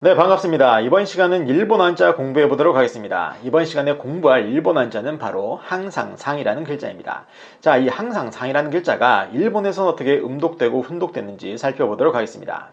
네, 반갑습니다. 이번 시간은 일본 한자 공부해 보도록 하겠습니다. 이번 시간에 공부할 일본 한자는 바로 항상상이라는 글자입니다. 자, 이 항상상이라는 글자가 일본에서는 어떻게 음독되고 훈독됐는지 살펴보도록 하겠습니다.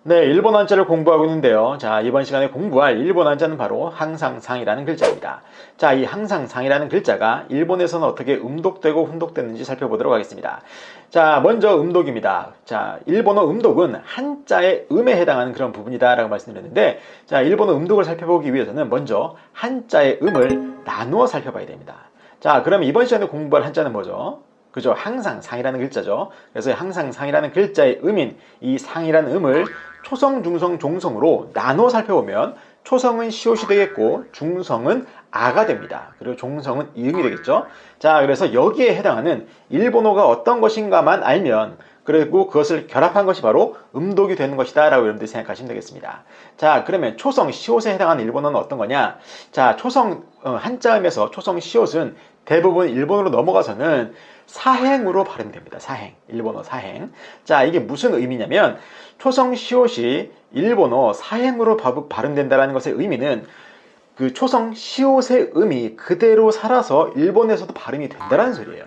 네, 일본 한자를 공부하고 있는데요. 자, 이번 시간에 공부할 일본 한자는 바로 항상상이라는 글자입니다. 자, 이 항상상이라는 글자가 일본에서는 어떻게 음독되고 훈독됐는지 살펴보도록 하겠습니다. 자, 먼저 음독입니다. 자, 일본어 음독은 한자의 음에 해당하는 그런 부분이다 라고 말씀드렸는데, 자, 일본어 음독을 살펴보기 위해서는 먼저 한자의 음을 나누어 살펴봐야 됩니다. 자, 그럼 이번 시간에 공부할 한자는 뭐죠? 그죠? 항상상이라는 글자죠. 그래서 항상상이라는 글자의 음인 이 상이라는 음을 초성, 중성, 종성으로 나눠 살펴보면 초성은 시옷이 되겠고 중성은 아가 됩니다. 그리고 종성은 이응이 되겠죠. 자, 그래서 여기에 해당하는 일본어가 어떤 것인가만 알면 그리고 그것을 결합한 것이 바로 음독이 되는 것이다 라고 여러분들이 생각하시면 되겠습니다. 자, 그러면 초성, 시옷에 해당하는 일본어는 어떤 거냐? 자, 초성, 한자음에서 초성, 시옷은 대부분 일본어로 넘어가서는 사행으로 발음됩니다. 사행. 일본어 사행. 자, 이게 무슨 의미냐면 초성 시옷이 일본어 사행으로 발음된다는 것의 의미는 그 초성 시옷의 음이 그대로 살아서 일본에서도 발음이 된다는 소리예요.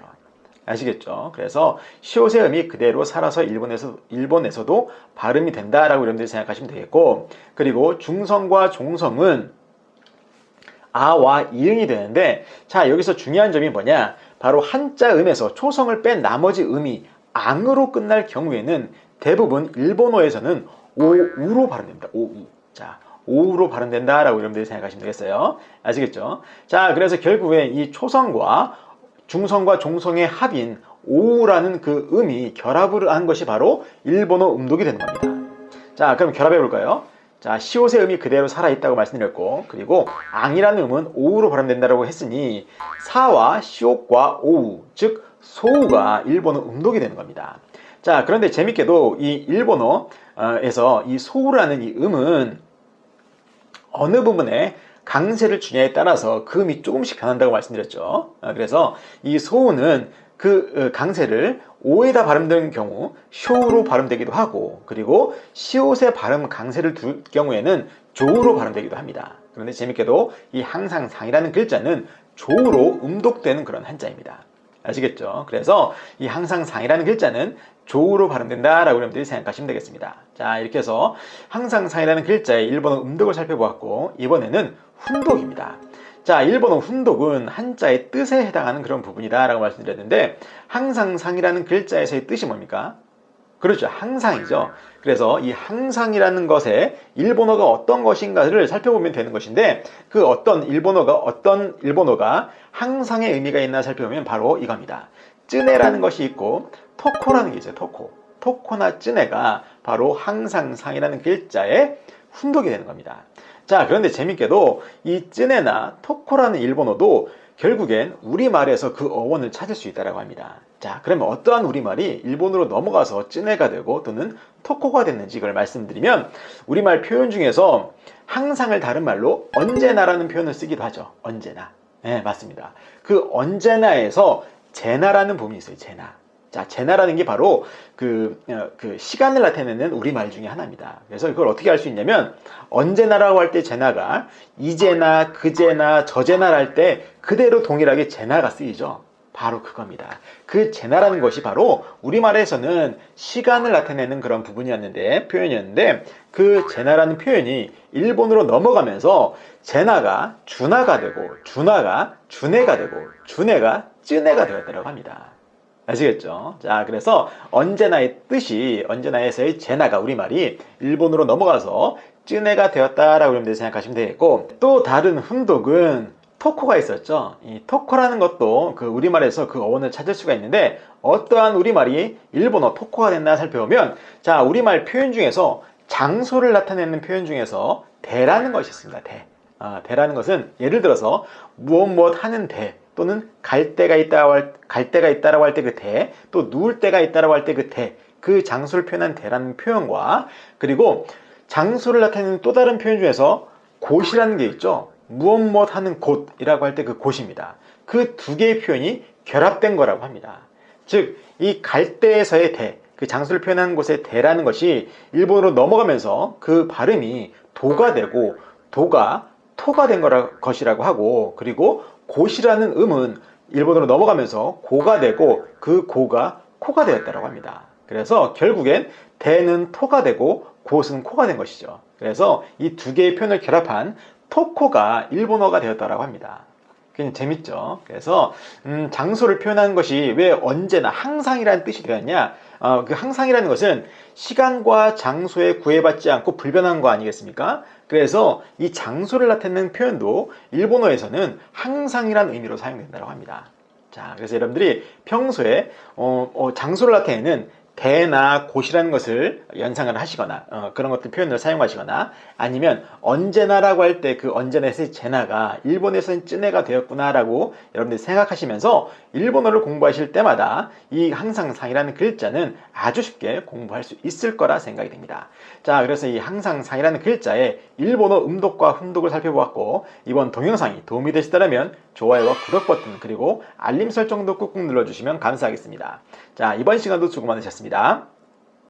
아시겠죠? 그래서 시옷의 음이 그대로 살아서 일본에서도 발음이 된다라고 여러분들이 생각하시면 되겠고, 그리고 중성과 종성은 아와 이응이 되는데, 자, 여기서 중요한 점이 뭐냐? 바로 한자 음에서 초성을 뺀 나머지 음이 앙으로 끝날 경우에는 대부분 일본어에서는 오우로 발음됩니다. 오우. 자, 오우로 발음된다라고 여러분들이 생각하시면 되겠어요. 아시겠죠? 자, 그래서 결국에 이 초성과 중성과 종성의 합인 오우라는 그 음이 결합을 한 것이 바로 일본어 음독이 되는 겁니다. 자, 그럼 결합해 볼까요? 자, 시옷의 음이 그대로 살아있다고 말씀드렸고, 그리고 앙이라는 음은 오우로 발음된다고 했으니 사와 시옷과 오우, 즉 소우가 일본어 음독이 되는 겁니다. 자, 그런데 재밌게도 이 일본어에서 이 소우라는 이 음은 어느 부분에 강세를 주냐에 따라서 그 음이 조금씩 변한다고 말씀드렸죠. 그래서 이 소우는 그 강세를 오에다 발음되는 경우 쇼로 발음되기도 하고, 그리고 시옷의 발음 강세를 둘 경우에는 조우로 발음되기도 합니다. 그런데 재밌게도 이 항상상이라는 글자는 조우로 음독되는 그런 한자입니다. 아시겠죠? 그래서 이 항상상이라는 글자는 조우로 발음된다라고 여러분들이 생각하시면 되겠습니다. 자, 이렇게 해서 항상상이라는 글자의 일본어 음독을 살펴보았고, 이번에는 훈독입니다. 자, 일본어 훈독은 한자의 뜻에 해당하는 그런 부분이다 라고 말씀드렸는데, 항상상이라는 글자에서의 뜻이 뭡니까? 그렇죠. 항상이죠. 그래서 이 항상이라는 것에 일본어가 어떤 것인가를 살펴보면 되는 것인데, 그 어떤 일본어가 항상의 의미가 있나 살펴보면 바로 이겁니다. 쯔네라는 것이 있고 토코라는 게 있어요. 토코나 쯔네가 바로 항상상이라는 글자의 훈독이 되는 겁니다. 자, 그런데 재밌게도 이 쯔네나 토코라는 일본어도 결국엔 우리말에서 그 어원을 찾을 수 있다고 합니다. 자, 그러면 어떠한 우리말이 일본어로 넘어가서 쯔네가 되고 또는 토코가 됐는지 이걸 말씀드리면, 우리말 표현 중에서 항상을 다른 말로 언제나라는 표현을 쓰기도 하죠. 언제나. 네, 맞습니다. 그 언제나에서 제나라는 부분이 있어요. 제나. 자, 제나라는 게 바로 그 시간을 나타내는 우리말 중에 하나입니다. 그래서 그걸 어떻게 알 수 있냐면, 언제나라고 할 때 제나가 이제나, 그제나, 저제나 할 때 그대로 동일하게 제나가 쓰이죠. 바로 그겁니다. 그 제나라는 것이 바로 우리말에서는 시간을 나타내는 그런 표현이었는데, 그 제나라는 표현이 일본으로 넘어가면서 제나가 주나가 되고, 주나가 주네가 되고, 주네가 쯔네가 되었다고 합니다. 아시겠죠? 자, 그래서 언제나의 뜻이, 언제나에서의 제나가 우리말이 일본으로 넘어가서 쯔네가 되었다라고 여러분들이 생각하시면 되겠고, 또 다른 훈독은 토코가 있었죠. 이 토코라는 것도 그 우리말에서 그 어원을 찾을 수가 있는데, 어떠한 우리말이 일본어 토코가 됐나 살펴보면, 자, 우리말 표현 중에서 장소를 나타내는 표현 중에서 대라는 것이 있습니다. 대라는 것은 예를 들어서 무엇 하는 대, 또는 갈 데가 있다라고 할 때 그 대, 또 누울 데가 있다라고 할 때 그 대, 그 장소를 표현한 대라는 표현과, 그리고 장소를 나타내는 또 다른 표현 중에서 곳이라는 게 있죠. 무엇 하는 곳이라고 할 때 그 곳입니다. 그 두 개의 표현이 결합된 거라고 합니다. 즉 이 갈대에서의 대, 그 장소를 표현하는 곳의 대라는 것이 일본어로 넘어가면서 그 발음이 도가 되고 도가 토가 된 것이라고 하고, 그리고 곳이라는 음은 일본어로 넘어가면서 고가 되고 그 고가 코가 되었다고 합니다. 그래서 결국엔 대는 토가 되고 곳은 코가 된 것이죠. 그래서 이 두 개의 표현을 결합한 토코가 일본어가 되었다고 합니다. 굉장히 재밌죠. 그래서 장소를 표현하는 것이 왜 언제나 항상이라는 뜻이 되었냐? 그 항상이라는 것은 시간과 장소에 구애받지 않고 불변한 거 아니겠습니까? 그래서 이 장소를 나타내는 표현도 일본어에서는 항상이라는 의미로 사용된다고 합니다. 자, 그래서 여러분들이 평소에 장소를 나타내는 대나 곳이라는 것을 연상을 하시거나 그런 것들 표현을 사용하시거나, 아니면 언제나라고 할 때 그 언제나에서의 제나가 일본에서는 쯔네가 되었구나 라고 여러분들이 생각하시면서 일본어를 공부하실 때마다 이 항상상이라는 글자는 아주 쉽게 공부할 수 있을 거라 생각이 됩니다. 자, 그래서 이 항상상이라는 글자의 일본어 음독과 훈독을 살펴보았고, 이번 동영상이 도움이 되시다면 좋아요와 구독 버튼, 그리고 알림 설정도 꾹꾹 눌러주시면 감사하겠습니다. 자, 이번 시간도 수고 많으셨습니다.